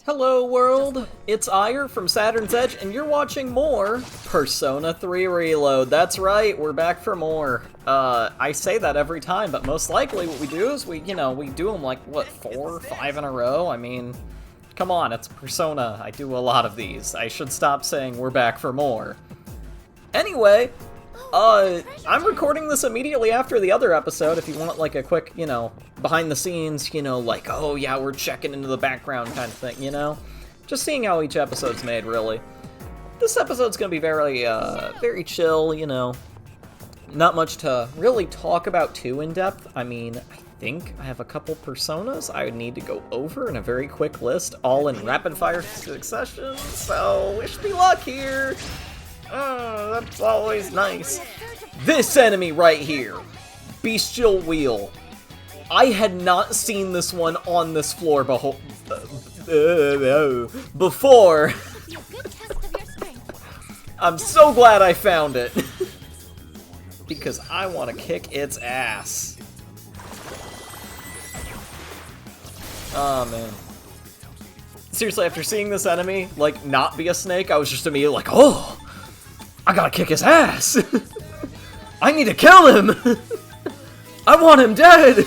Hello world, it's Eire from Saturn's Edge, and you're watching more Persona 3 Reload. That's right, we're back for more. I say that every time, but most likely what we do is we do them like, what, 4 or 5 in a row? I mean, come on, it's Persona. I do a lot of these. I should stop saying we're back for more. Anyway, I'm recording this immediately after the other episode, if you want, like, a quick, behind the scenes, like, oh yeah, we're checking into the background kind of thing, Just seeing how each episode's made, really. This episode's gonna be very, very chill, Not much to really talk about too in-depth. I mean, I think I have a couple personas I would need to go over in a very quick list, all in rapid-fire succession, so wish me luck here! Oh, that's always nice. This enemy right here, Bestial Wheel. I had not seen this one on this floor before. I'm so glad I found it. Because I want to kick its ass. Oh, man. Seriously, after seeing this enemy, like, not be a snake, I was just immediately like, oh! I gotta kick his ass! I need to kill him! I want him dead!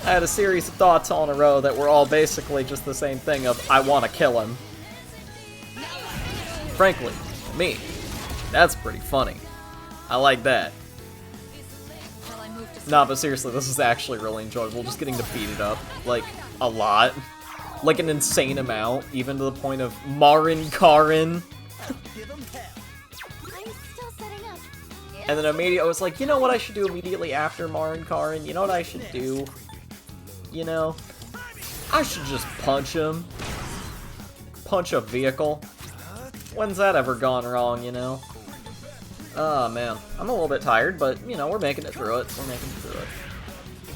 I had a series of thoughts all in a row that were all basically just the same thing of, I want to kill him. Frankly, me. That's pretty funny. I like that. Nah, but seriously, this is actually really enjoyable, just getting to beat it up, like, a lot. Like an insane amount, even to the point of Marin Karin. And then immediately I was like, you know what I should do immediately after Marin Karin? You know what I should do? I should just punch him. Punch a vehicle. When's that ever gone wrong, Oh, man. I'm a little bit tired, but, we're making it through it.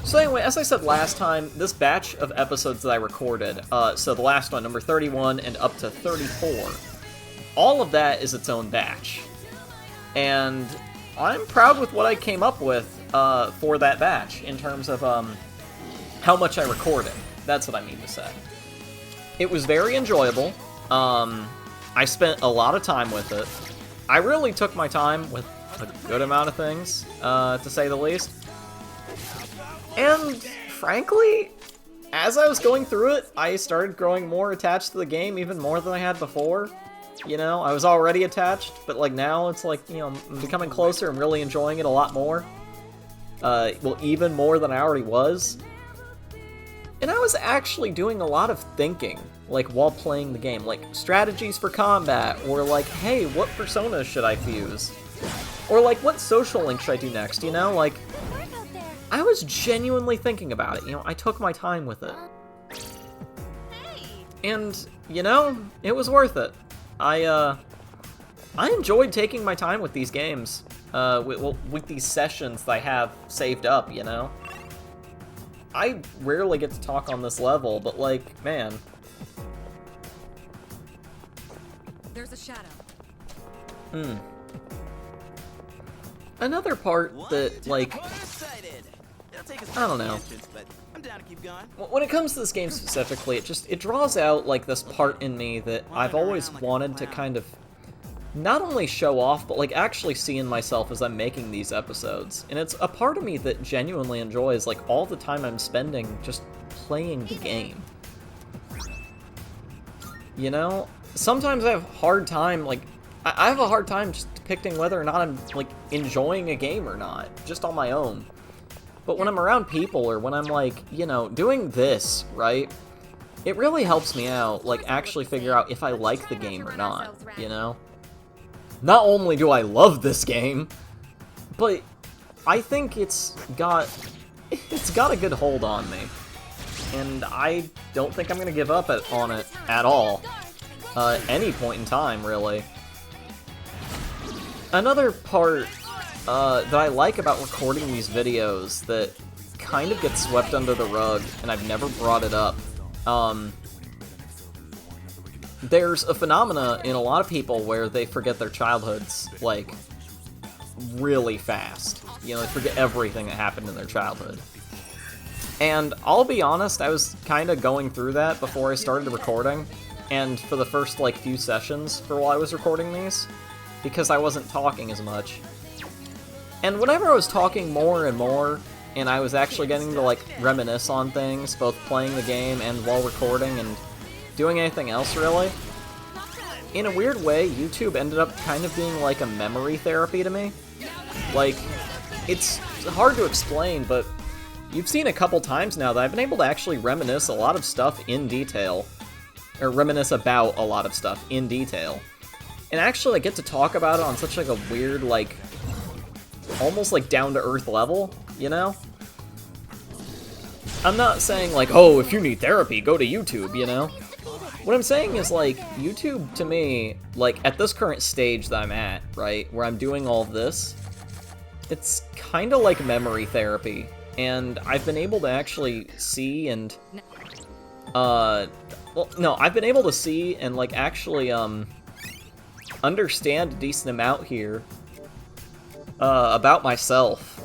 So anyway, as I said last time, this batch of episodes that I recorded, so the last one, number 31 and up to 34, all of that is its own batch. And I'm proud with what I came up with for that batch, in terms of how much I recorded. That's what I mean to say. It was very enjoyable. I spent a lot of time with it. I really took my time with a good amount of things, to say the least. And, frankly, as I was going through it, I started growing more attached to the game, even more than I had before. I was already attached, but, like, now it's like, I'm becoming closer and really enjoying it a lot more. Well, even more than I already was. And I was actually doing a lot of thinking, like, while playing the game. Like, strategies for combat, or like, hey, what personas should I fuse? Or, like, what social link should I do next, Like, I was genuinely thinking about it, I took my time with it. And, it was worth it. I enjoyed taking my time with these games, with these sessions that I have saved up, I rarely get to talk on this level, but, like, man. There's a shadow. Another part that, like, I don't know. When it comes to this game specifically, it draws out, like, this part in me that I've always wanted to kind of not only show off, but, like, actually see in myself as I'm making these episodes. And it's a part of me that genuinely enjoys, like, all the time I'm spending just playing the game. Sometimes I have a hard time, like, I have a hard time just depicting whether or not I'm, like, enjoying a game or not, just on my own. But when I'm around people, or when I'm, like, doing this, right, it really helps me out, like, actually figure out if I like the game or not, Not only do I love this game, but I think it's got a good hold on me. And I don't think I'm gonna give up on it at all. Any point in time, really. Another part that I like about recording these videos that kind of gets swept under the rug, and I've never brought it up, there's a phenomena in a lot of people where they forget their childhoods, like, really fast. They forget everything that happened in their childhood. And I'll be honest, I was kind of going through that before I started recording, and for the first, like, few sessions for while I was recording these, because I wasn't talking as much. And whenever I was talking more and more, and I was actually getting to, like, reminisce on things, both playing the game and while recording and doing anything else, really, in a weird way, YouTube ended up kind of being like a memory therapy to me. Like, it's hard to explain, but you've seen a couple times now that I've been able to actually reminisce a lot of stuff in detail. Or reminisce about a lot of stuff in detail. And actually, I get to talk about it on such, like, a weird, like, almost, like, down-to-earth level, you know? I'm not saying, like, oh, if you need therapy, go to YouTube, you know? What I'm saying is, like, YouTube, to me, like, at this current stage that I'm at, right, where I'm doing all this, it's kind of like memory therapy. And I've been able to actually see and, well, no, I've been able to see and, like, actually, understand a decent amount here, about myself.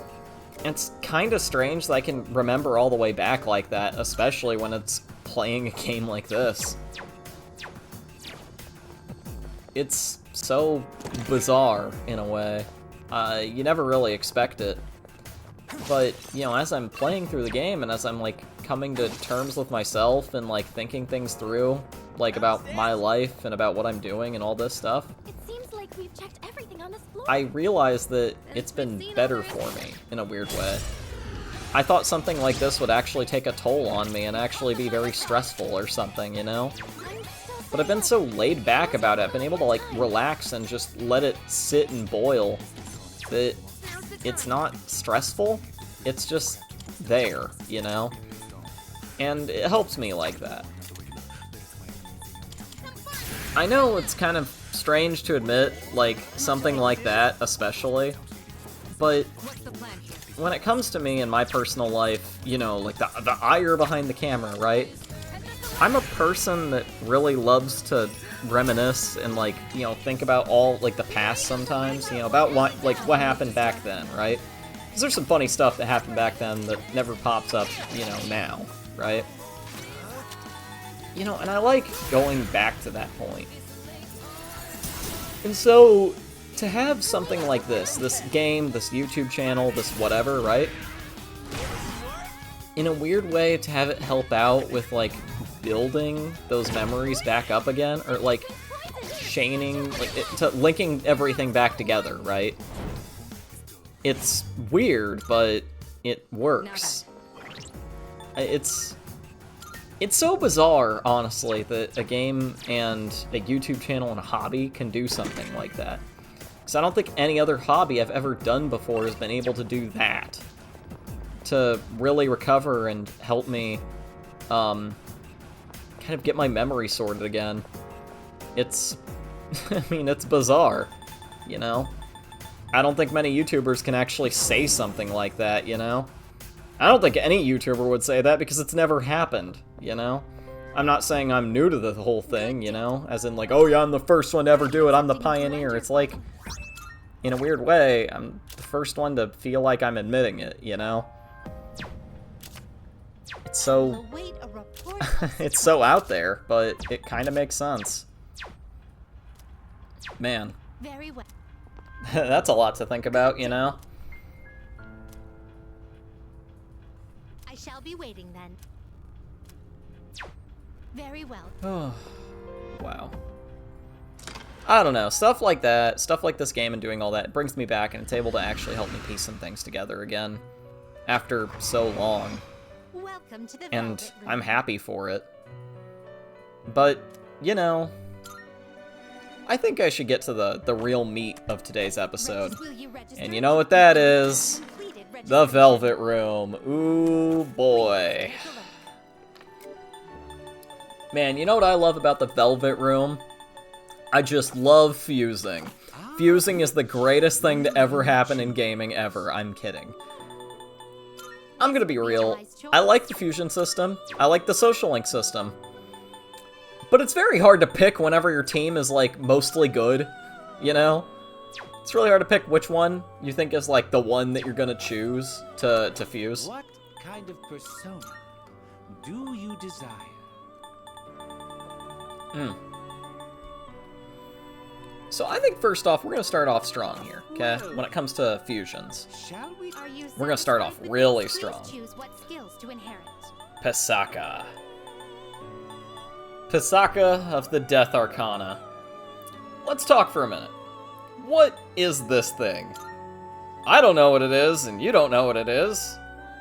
It's kind of strange that I can remember all the way back like that, especially when it's playing a game like this. It's so bizarre, in a way. You never really expect it. But, you know, as I'm playing through the game and as I'm, like, coming to terms with myself and, like, thinking things through, like, about my life and about what I'm doing and all this stuff, It seems like we've checked everything on this floor. I realize that it's been better for me, in a weird way. I thought something like this would actually take a toll on me and actually be very stressful or something, you know? But I've been so laid back about it, I've been able to, like, relax and just let it sit and boil, that it's not stressful, it's just there, you know? And it helps me like that. I know it's kind of strange to admit, like, something like that, especially, but What's the plan here? when it comes to me in my personal life, you know, like, the Eire behind the camera, right? I'm a person that really loves to reminisce and, like, you know, think about all, like, the past sometimes, you know, about what, like, what happened back then, right? Because there's some funny stuff that happened back then that never pops up, you know, now, right? You know, and I like going back to that point. And so, to have something like this game, this YouTube channel, this whatever, right? In a weird way, to have it help out with, like, building those memories back up again, or, like, chaining, like, to linking everything back together, right? It's weird, but it works. It's so bizarre, honestly, that a game and a YouTube channel and a hobby can do something like that. Because I don't think any other hobby I've ever done before has been able to do that. To really recover and help me, kind of get my memory sorted again. It's, I mean, it's bizarre, you know? I don't think many YouTubers can actually say something like that, you know? I don't think any YouTuber would say that because it's never happened, you know? I'm not saying I'm new to the whole thing, you know? As in, like, oh yeah, I'm the first one to ever do it, I'm the pioneer. It's like, in a weird way, I'm the first one to feel like I'm admitting it, you know? It's so... Await a report. it's so out there, but it kind of makes sense. Man, Very well. that's a lot to think about, you know? I shall be waiting then. Very well. Oh, wow. I don't know, stuff like that, stuff like this game and doing all that, it brings me back and it's able to actually help me piece some things together again. After so long. Welcome to the And Velvet Room. I'm happy for it. But, you know, I think I should get to the real meat of today's episode. Will you register? And you know what that is? Completed The registration. Velvet Room. Ooh, boy. Man, you know what I love about the Velvet Room? I just love fusing. Fusing is the greatest thing to ever happen in gaming ever. I'm kidding. I'm gonna be real. I like the fusion system. I like the social link system. But it's very hard to pick whenever your team is, like, mostly good, you know? It's really hard to pick which one you think is, like, the one that you're gonna choose to fuse. What kind of persona do you desire? So I think first off, we're going to start off strong here, okay? When it comes to fusions. Shall we? Are you We're gonna start off satisfied with really this? Please strong. choose what skills to inherit. Pisaka. Pisaka of the Death Arcana. Let's talk for a minute. What is this thing? I don't know what it is, and you don't know what it is.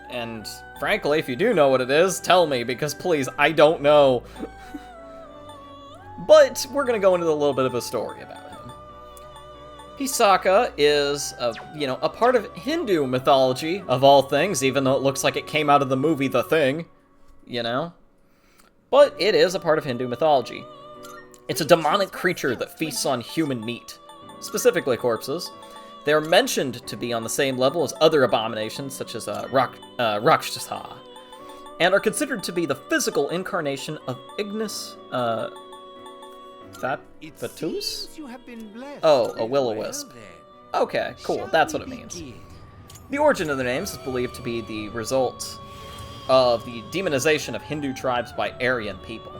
And frankly, if you do know what it is, tell me, because please, I don't know. But we're gonna go into a little bit of a story about him. Pisaka is, a part of Hindu mythology, of all things, even though it looks like it came out of the movie The Thing, But it is a part of Hindu mythology. It's a demonic creature that feasts on human meat, specifically corpses. They are mentioned to be on the same level as other abominations, such as Rakshasa, and are considered to be the physical incarnation of Ignis Fatus? You have been blessed. Oh, a will-o-wisp. Well, then. Okay, cool, Shall that's we what it means. begin? The origin of their names is believed to be the result of the demonization of Hindu tribes by Aryan people.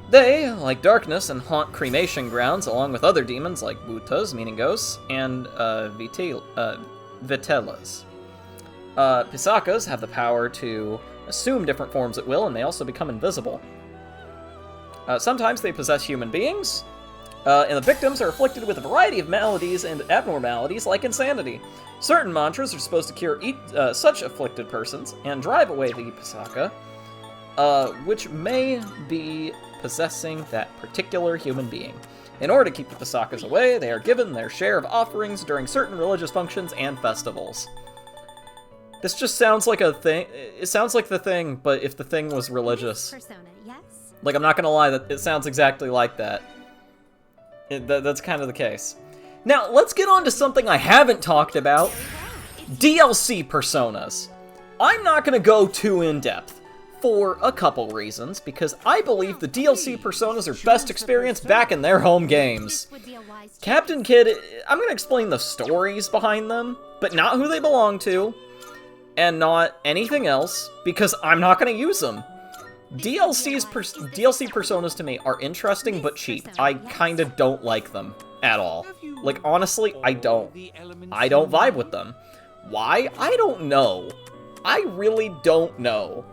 They, like darkness, and haunt cremation grounds, along with other demons like Bhutas, meaning ghosts, and Vitelas. Pisakas have the power to assume different forms at will, and they also become invisible. Sometimes they possess human beings, and the victims are afflicted with a variety of maladies and abnormalities like insanity. Certain mantras are supposed to cure such afflicted persons and drive away the Pisaka, which may be possessing that particular human being. In order to keep the Pisakas away, they are given their share of offerings during certain religious functions and festivals. This just sounds like a thing. It sounds like The Thing, but if The Thing was religious. Persona, yes? Like, I'm not gonna lie, that it sounds exactly like that. That's kind of the case. Now, let's get on to something I haven't talked about. DLC personas. I'm not gonna go too in-depth, for a couple reasons, because I believe the DLC personas are best experienced back in their home games. This would be a wise Captain Kidd, I'm gonna explain the stories behind them, but not who they belong to, and not anything else, because I'm not gonna use them. DLC personas to me are interesting but cheap. I kinda don't like them at all. Like, honestly, I don't vibe with them. Why? I don't know. I really don't know.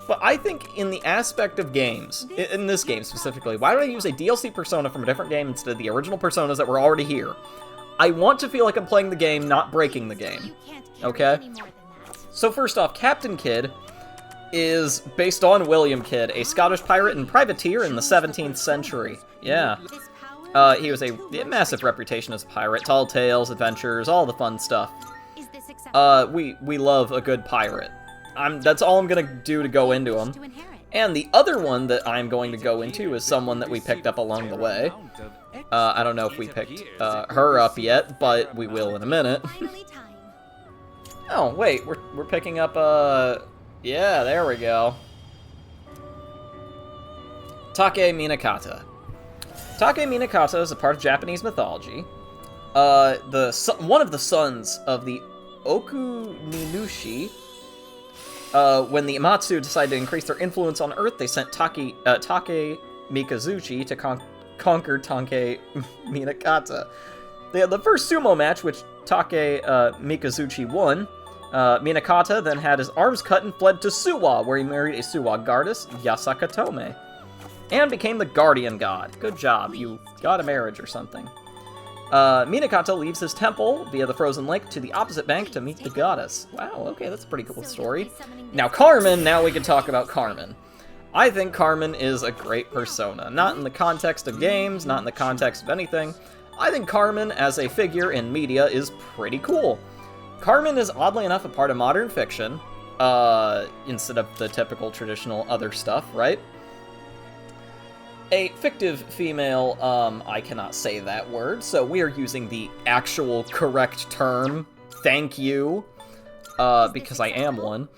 But I think in the aspect of games, in this game specifically, why don't I use a DLC persona from a different game instead of the original personas that were already here? I want to feel like I'm playing the game, not breaking the game. You can't carry Okay? any more than that. So first off, Captain Kidd is based on William Kidd, a Scottish pirate and privateer in the 17th century. Yeah. This power He was a massive reputation as a pirate. Tall tales, adventures, all the fun stuff. is this acceptable We love a good pirate. That's all I'm gonna do to go into him. to inherit? And the other one that I'm going to go into is someone that we picked up along the way. I don't know if we picked her up yet, but we will in a minute. Finally time. Oh, wait, we're picking up, yeah, there we go. Take Minakata. Take Minakata is a part of Japanese mythology. One of the sons of the Okuninushi. When the Amatsu decided to increase their influence on Earth, they sent Take Mikazuchi to conquer Take Minakata. They had the first sumo match, which Take Mikazuchi won. Minakata then had his arms cut and fled to Suwa, where he married a Suwa goddess, Yasakatome, and became the guardian god. Good job, you got a marriage or something. Minakata leaves his temple via the frozen lake to the opposite bank to meet the goddess. Wow, okay, that's a pretty cool story. Now Carmen, now we can talk about Carmen. I think Carmen is a great persona. Not in the context of games, not in the context of anything. I think Carmen as a figure in media is pretty cool. Carmen is oddly enough a part of modern fiction, instead of the typical traditional other stuff, right? A fictive female, I cannot say that word, so we are using the actual correct term. Thank you. Because I am one.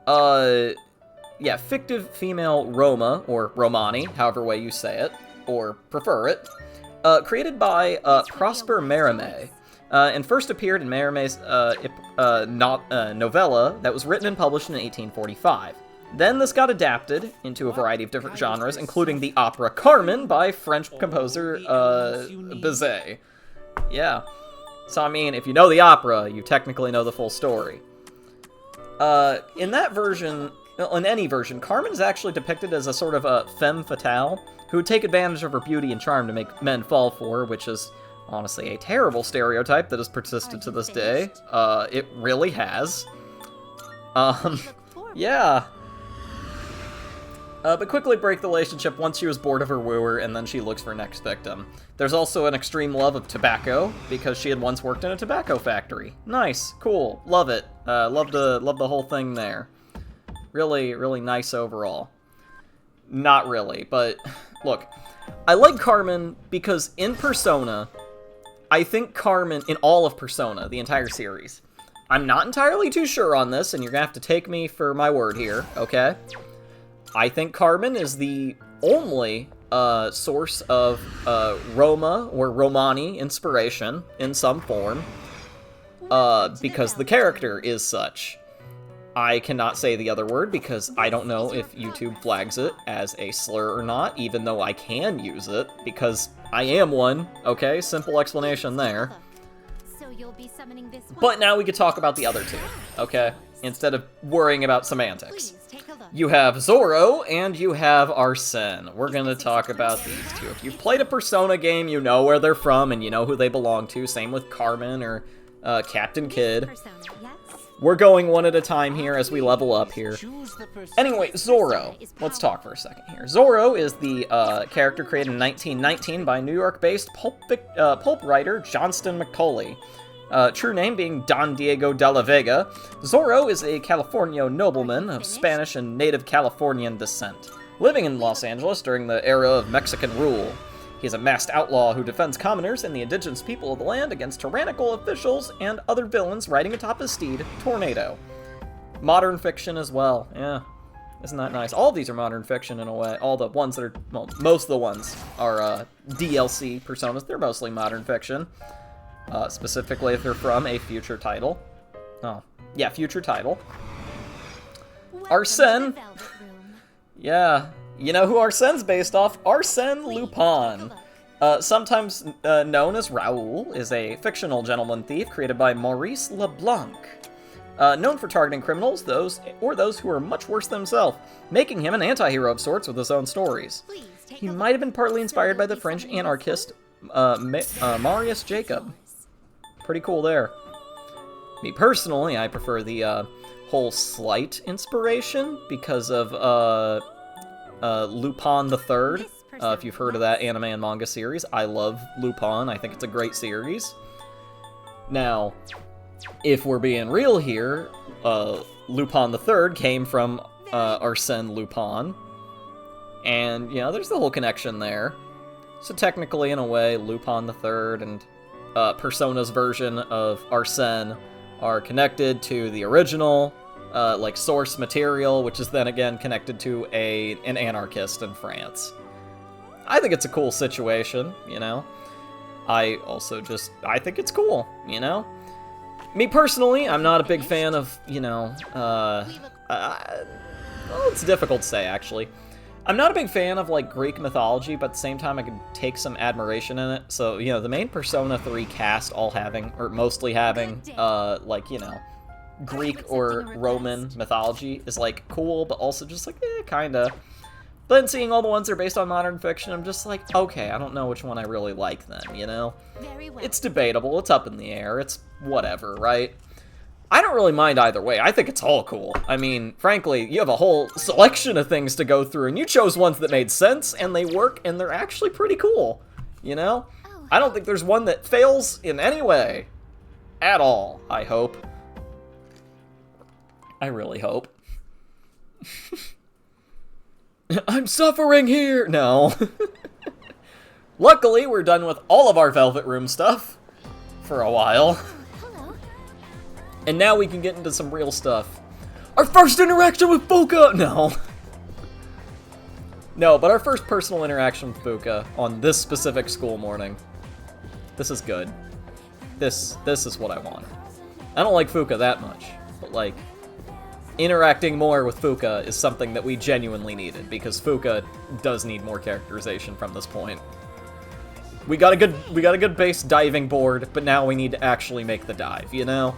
Yeah, fictive female Roma, or Romani, however way you say it, or prefer it, created by Prosper Merime, and first appeared in Merimei's novella that was written and published in 1845. Then this got adapted into a variety of different genres, including the opera Carmen by French composer Bizet. Yeah. So, I mean, if you know the opera, you technically know the full story. In that version, in any version, Carmen is actually depicted as a sort of a femme fatale who would take advantage of her beauty and charm to make men fall for her, which is honestly a terrible stereotype that has persisted to this day. It really has. Yeah. But quickly break the relationship once she was bored of her wooer, and then she looks for next victim. There's also an extreme love of tobacco, because she had once worked in a tobacco factory. Nice, cool, love it. Love the whole thing there. Really, really nice overall. Not really, but look, I like Carmen because in Persona, I think Carmen, in all of Persona, the entire series, I'm not entirely too sure on this, and you're gonna have to take me for my word here, okay? I think Carmen is the only source of Roma or Romani inspiration in some form, because the character is such. I cannot say the other word because I don't know if YouTube flags it as a slur or not, even though I can use it, because I am one, okay? Simple explanation there. But now we could talk about the other two, okay? Instead of worrying about semantics. You have Zoro, and you have Arsene. We're gonna talk about these two. If you've played a Persona game, you know where they're from, and you know who they belong to. Same with Carmen or Captain Kidd. We're going one at a time here as we level up here. Anyway, Zoro. Let's talk for a second here. Zoro is the character created in 1919 by New York-based pulp writer Johnston McCulley. True name being Don Diego de la Vega. Zoro is a Californio nobleman of Spanish and native Californian descent, living in Los Angeles during the era of Mexican rule. He is a masked outlaw who defends commoners and the indigenous people of the land against tyrannical officials and other villains riding atop his steed, Tornado. Modern fiction as well, yeah. Isn't that nice? All of these are modern fiction in a way. All the ones that are, well, most of the ones are DLC personas. They're mostly modern fiction. Specifically if they're from a future title. Oh, yeah, future title. Arsene. Yeah, you know who Arsene's based off? Arsène Lupin. Sometimes known as Raoul, is a fictional gentleman thief created by Maurice Leblanc. Known for targeting criminals, those who are much worse than himself, making him an anti-hero of sorts with his own stories. He might have been partly inspired by the French anarchist Marius Jacob. Pretty cool there. Me personally, I prefer the whole slight inspiration because of Lupin the Third. If you've heard of that anime and manga series, I love Lupin. I think it's a great series. Now, if we're being real here, Lupin the Third came from Arsène Lupin, and you know, there's the whole connection there. So technically, in a way, Lupin the Third and Persona's version of Arsène are connected to the original, like, source material, which is then again connected to an anarchist in France. I think it's a cool situation, you know? I think it's cool, you know? Me personally, I'm not a big fan of, you know, well, it's difficult to say, actually. I'm not a big fan of, like, Greek mythology, but at the same time I can take some admiration in it. So, you know, the main Persona 3 cast all having, or mostly having, like, you know, Greek or Roman mythology is, like, cool, but also just, like, kinda. But then seeing all the ones that are based on modern fiction, I'm just like, okay, I don't know which one I really like then, you know? It's debatable, it's up in the air, it's whatever, right? I don't really mind either way. I think it's all cool. I mean, frankly, you have a whole selection of things to go through, and you chose ones that made sense, and they work, and they're actually pretty cool, you know? I don't think there's one that fails in any way. At all, I hope. I really hope. I'm suffering here! No. Luckily, we're done with all of our Velvet Room stuff. For a while. And now we can get into some real stuff. Our first interaction with Fuka! No. No, but our first personal interaction with Fuka on this specific school morning. This is good. this is what I want. I don't like Fuka that much, but like, interacting more with Fuka is something that we genuinely needed, because Fuka does need more characterization from this point. We got a good base diving board, but now we need to actually make the dive, you know?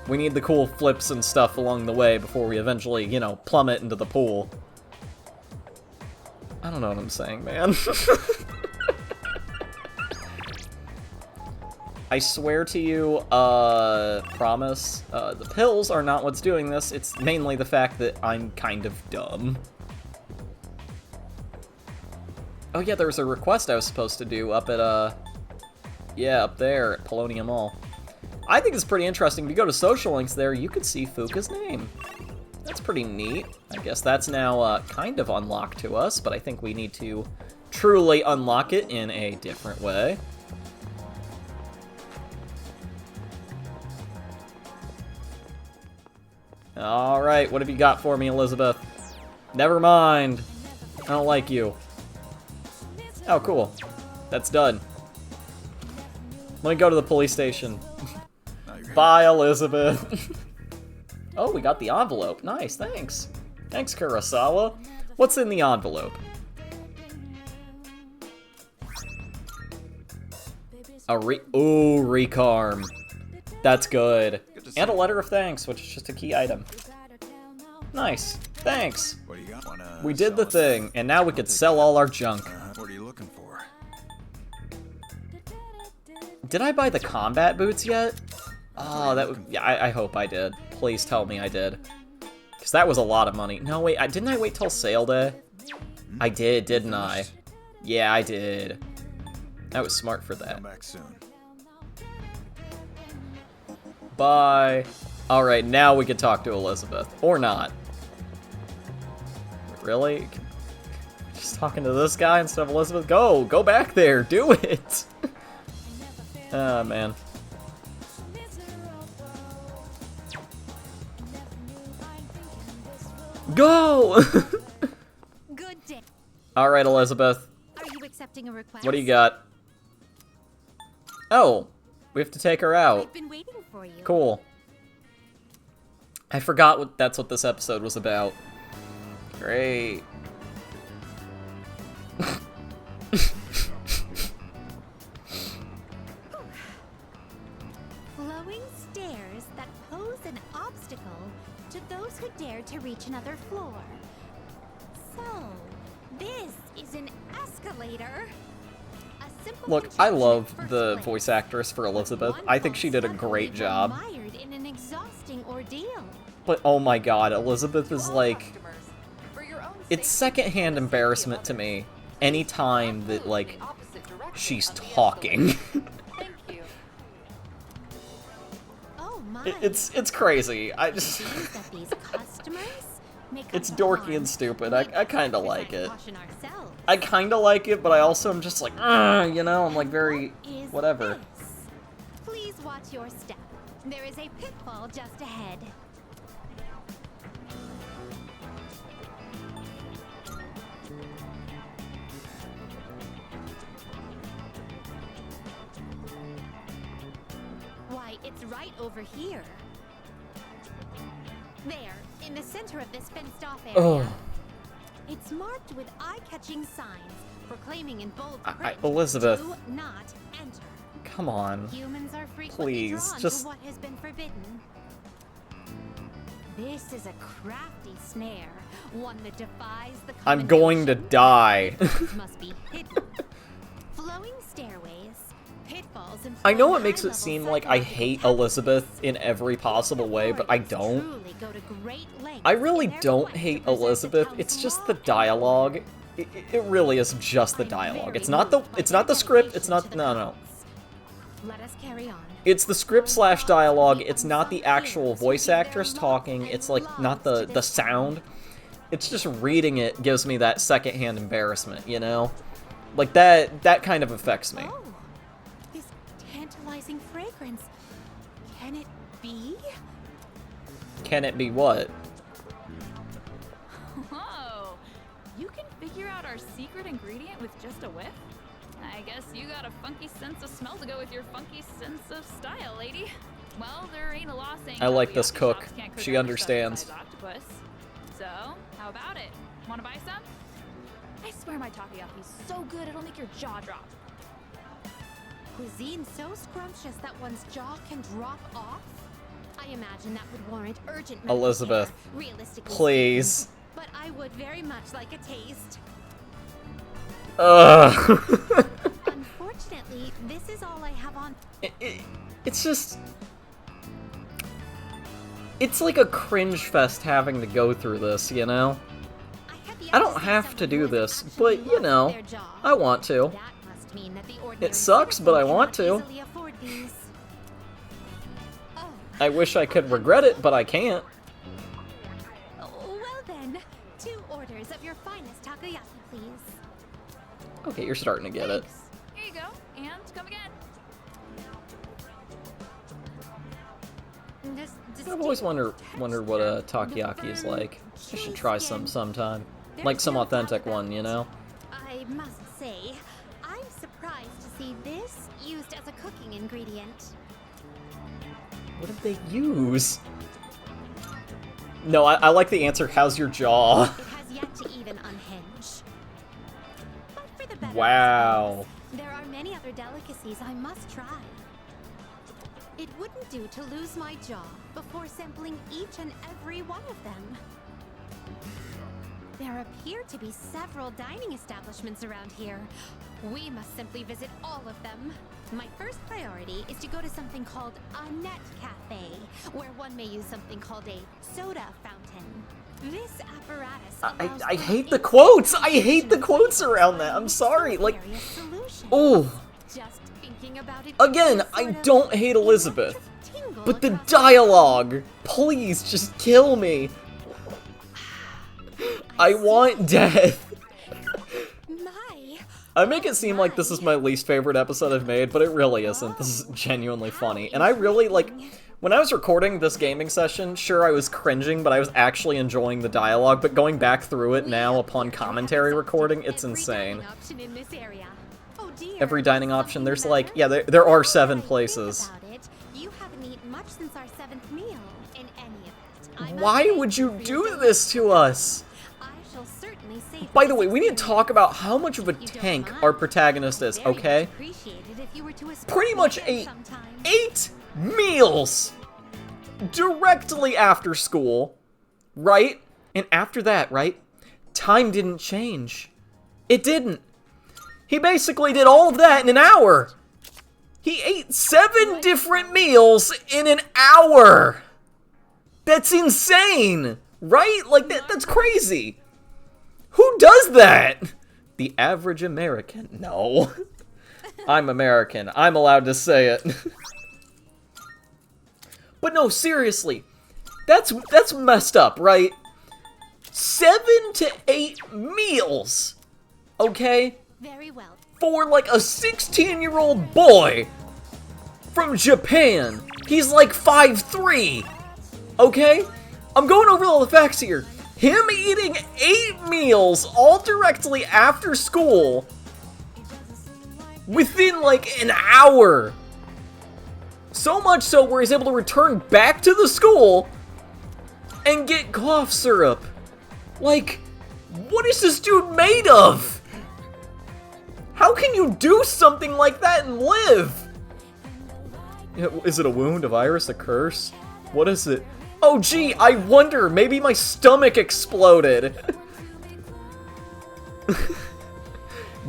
We need the cool flips and stuff along the way before we eventually, you know, plummet into the pool. I don't know what I'm saying, man. I swear to you, promise, the pills are not what's doing this. It's mainly the fact that I'm kind of dumb. Oh yeah, there was a request I was supposed to do up at, yeah, up there at Polonium Mall. I think it's pretty interesting. If you go to social links there, you could see Fuka's name. That's pretty neat. I guess that's now, kind of unlocked to us, but I think we need to truly unlock it in a different way. Alright, what have you got for me, Elizabeth? Never mind. I don't like you. Oh, cool. That's done. Let me go to the police station. Bye, Elizabeth. Oh, we got the envelope. Nice, thanks. Thanks, Kurosawa. What's in the envelope? Ooh, Recarm. That's good. And a letter of thanks, which is just a key item. Nice. Thanks. What do you got? We did the thing, and now we could sell all our junk. What are you looking for? Did I buy the combat boots yet? Oh, that would... Yeah, I hope I did. Please tell me I did. Because that was a lot of money. No, wait, didn't I wait till sale day? I did, didn't I? Yeah, I did. I was smart for that. Come back soon. Bye. Alright, now we can talk to Elizabeth. Or not. Really? Just talking to this guy instead of Elizabeth? Go back there, do it! Ah, man. Go! Good day. Alright, Elizabeth. Are you accepting a request? What do you got? Oh, we have to take her out. I've been waiting for you. Cool. I forgot that's what this episode was about. Great. Flowing stairs that pose an obstacle to those who dare to reach another floor. So, this is an escalator. A simple Look, I contraption love in first the place. voice actress for Elizabeth. One I think she did a false great step will job. be mired in an exhausting ordeal. But oh my god, Elizabeth is like... It's secondhand embarrassment to me anytime that, like, she's talking. Oh my. It's crazy. I just... Seems that these customers may come It's to dorky harm. and stupid. I kinda like it. Caution ourselves. I kinda like it, but I also am just like, you know, I'm like very... What is whatever. this? Please watch your step. There is a pitfall just ahead. Why, it's right over here. There, in the center of this fenced-off area. Oh. It's marked with eye-catching signs proclaiming in bold I- print, Elizabeth. "Do not enter." Come on. Humans are frequently Please, drawn just- to what has been forbidden. This is a crafty snare, one that defies the I'm common going to notion die. that must be hidden. Flowing stairways, pitfalls, and I know flowing it makes it high-level seem like I psychological hate tactics. Elizabeth in every possible way, but I don't. Truly go to great lengths I really in their don't quest to hate preserve the Elizabeth. town's It's just law the and dialogue. It really is just the dialogue. It's not the script. It's not no. Let us carry on. It's the script / dialogue. It's not the actual voice actress talking. It's like not the sound. It's just reading it gives me that secondhand embarrassment, you know? Like that kind of affects me. Oh, this tantalizing fragrance. Can it be? Can it be what? Whoa! You can figure out our secret ingredient with just a whiff? I guess you got a funky sense of smell to go with your funky sense of style, lady. Well, there ain't a law saying I like this takoyaki cook. shops can't cook She other stuff understands. besides octopus. So, how about it? Wanna buy some? I swear my takoyaki's so good it'll make your jaw drop. Cuisine so scrumptious that one's jaw can drop off? I imagine that would warrant urgent medical Elizabeth, care, realistically please. speaking. But I would very much like a taste. Ugh. Unfortunately, this is all I have on. It's just... It's like a cringe fest having to go through this, you know? I don't have to do this, but, you know, I want to. That must mean that the ordinary It sucks, but I citizen want cannot to. easily afford these. Oh, I wish I could regret it, but I can't. well then, 2 orders of your finest takoyaki, please. Okay, you're starting to get it. Thanks. Here you go, and come again. I've always wondered what a takoyaki is like. I should try some sometime. Like some authentic one, you know? I must say, I'm surprised to see this used as a cooking ingredient. What did they use? No, I like the answer, how's your jaw? It has yet to even unhinge. But for the better, Wow. there are many other delicacies I must try. It wouldn't do to lose my jaw before sampling each and every one of them. There appear to be several dining establishments around here. We must simply visit all of them. My first priority is to go to something called a net cafe, where one may use something called a soda fountain. This apparatus allows I for hate the instant quotes! I hate the creation quotes of around that, I'm sorry, like... various solutions. Oh! Just thinking about it Again, gives me I sort of don't hate Elizabeth, electric tingle but the across my dialogue! Please, just kill me! I want death! My, I make it seem like this is my least favorite episode I've made, but it really isn't. This is genuinely funny. And I really, like, when I was recording this gaming session, sure I was cringing, but I was actually enjoying the dialogue, but going back through it now upon commentary recording, it's every insane. dining option in this area. Oh dear, Every dining option, something there's the like, matter? yeah, there are Now 7 that I places. think about it, you haven't eaten much since our 7th meal. In any event, I must Why thank would you for your do delivery. this to us? I shall certainly save By this the way, we need to experience. talk about how much of a If you don't tank mind, our protagonist is, very much okay? appreciated if you were to escort Pretty me much again ate sometime. 8 meals directly after school, right? And after that, right? Time didn't change. It didn't. He basically did all of that in an hour. He ate 7 different meals in an hour. That's insane, right? Like, that's crazy. Who does that? The average American. No. I'm American. I'm allowed to say it. But no, seriously. That's messed up, right? 7 to 8 meals. Okay? Very well. For like a 16-year-old boy from Japan. He's like 5'3". Okay? I'm going over all the facts here. Him eating 8 meals all directly after school within like an hour. So much so where he's able to return back to the school and get cough syrup. Like, what is this dude made of? How can you do something like that and live? Is it a wound, a virus, a curse? What is it? Oh gee, I wonder, maybe my stomach exploded.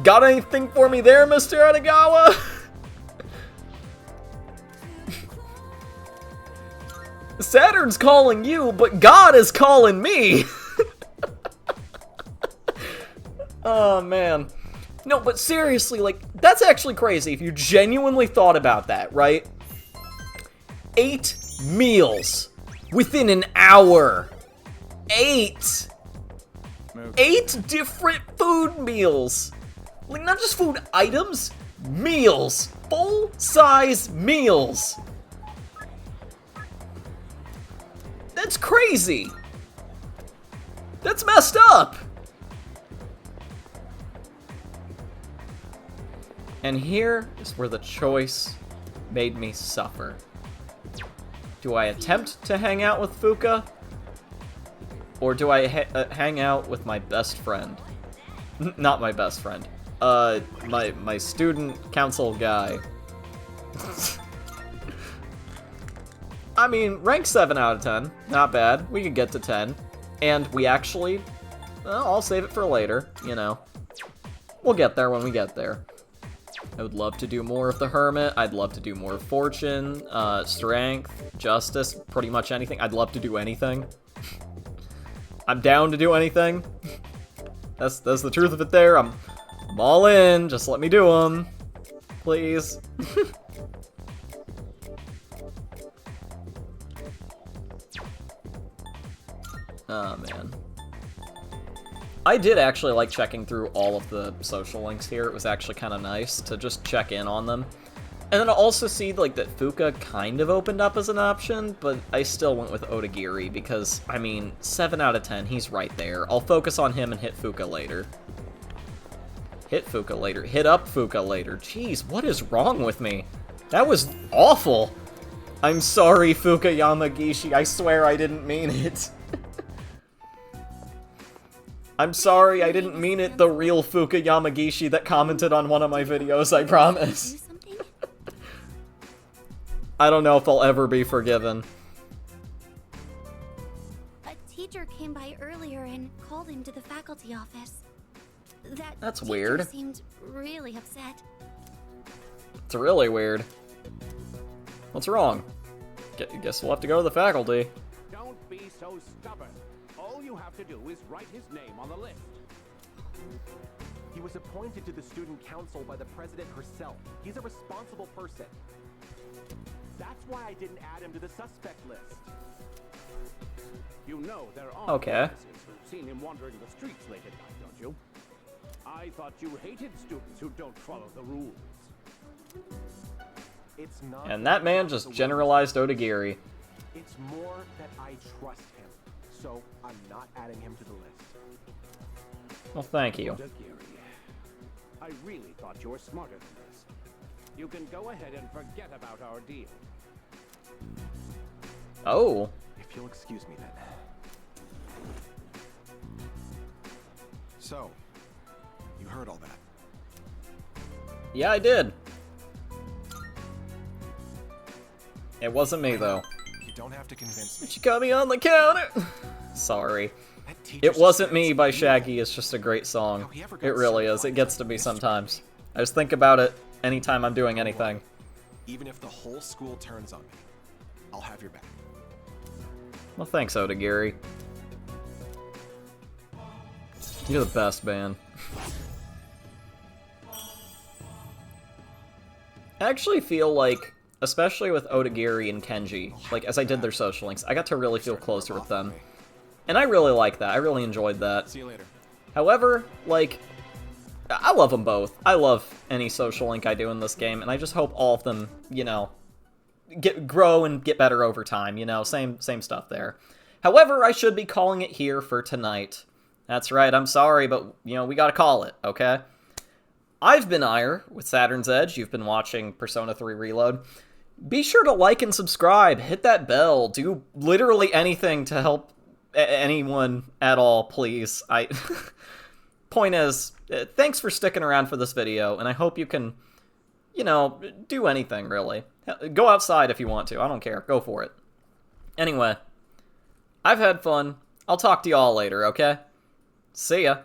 Got anything for me there, Mr. Adagawa? Saturn's calling you, but God is calling me! Oh, man. No, but seriously, like, that's actually crazy if you genuinely thought about that, right? 8 meals within an hour. 8! 8 different food meals. Like, not just food items, meals. Full-size meals. That's crazy. That's messed up. And here is where the choice made me suffer. Do I attempt to hang out with Fuka? Or do I hang out with my best friend? Not my best friend. My student council guy. I mean, rank 7 out of 10. Not bad. We could get to 10. And we actually... Well, I'll save it for later, you know. We'll get there when we get there. I would love to do more of the Hermit. I'd love to do more of Fortune, Strength, Justice, pretty much anything. I'd love to do anything. I'm down to do anything. That's the truth of it there. I'm all in. Just let me do them. Please. Oh, man. I did actually like checking through all of the social links here. It was actually kind of nice to just check in on them. And then I also see, like, that Fuka kind of opened up as an option, but I still went with Odagiri because, I mean, 7 out of 10, he's right there. I'll focus on him and hit Fuka later. Hit Fuka later. Hit up Fuka later. Jeez, what is wrong with me? That was awful. I'm sorry, Fuka Yamagishi. I swear I didn't mean it. I'm sorry, I didn't mean it, the real Fuka Yamagishi that commented on one of my videos, I promise. I don't know if I'll ever be forgiven. A teacher came by earlier and called him to the faculty office. That's teacher weird. Seemed really upset. It's really weird. What's wrong? Guess we'll have to go to the faculty. Don't be so stubborn. All you have to do is write his name on the list. He was appointed to the student council by the president herself. He's a responsible person. That's why I didn't add him to the suspect list. You know there are Okay. witnesses who've seen him wandering the streets late at night, don't you? I thought you hated students who don't follow the rules. It's not. And that man just generalized Odagiri. It's more that I trust him, so I'm not adding him to the list. Well, thank you. Odagiri, I really thought you were smarter than this. You can go ahead and forget about our deal. Oh. If you'll excuse me then. So, you heard all that. Yeah, I did. It wasn't me, though. You don't have to convince me. She got me on the counter! Sorry. That teacher It Wasn't Me suspects by you. Shaggy is just a great song. How he ever got It really is. It gets to me sometimes. I just think about it anytime I'm doing anything. Even if the whole school turns on me, I'll have your back. Well, thanks, Odagiri. You're the best, man. I actually feel like, especially with Odagiri and Kenji, like, as I did their social links, I got to really feel closer with them. And I really like that. I really enjoyed that. See you later. However, like, I love them both. I love any social link I do in this game, and I just hope all of them, you know, grow and get better over time, you know, same stuff there. However, I should be calling it here for tonight. That's right, I'm sorry, but, you know, we gotta call it, okay? I've been Eire with Saturn's Edge. You've been watching Persona 3 Reload. Be sure to like and subscribe, hit that bell, do literally anything to help anyone at all, please. Point is, thanks for sticking around for this video, and I hope you can, you know, do anything, really. Go outside if you want to, I don't care, go for it. Anyway, I've had fun. I'll talk to y'all later, okay? See ya.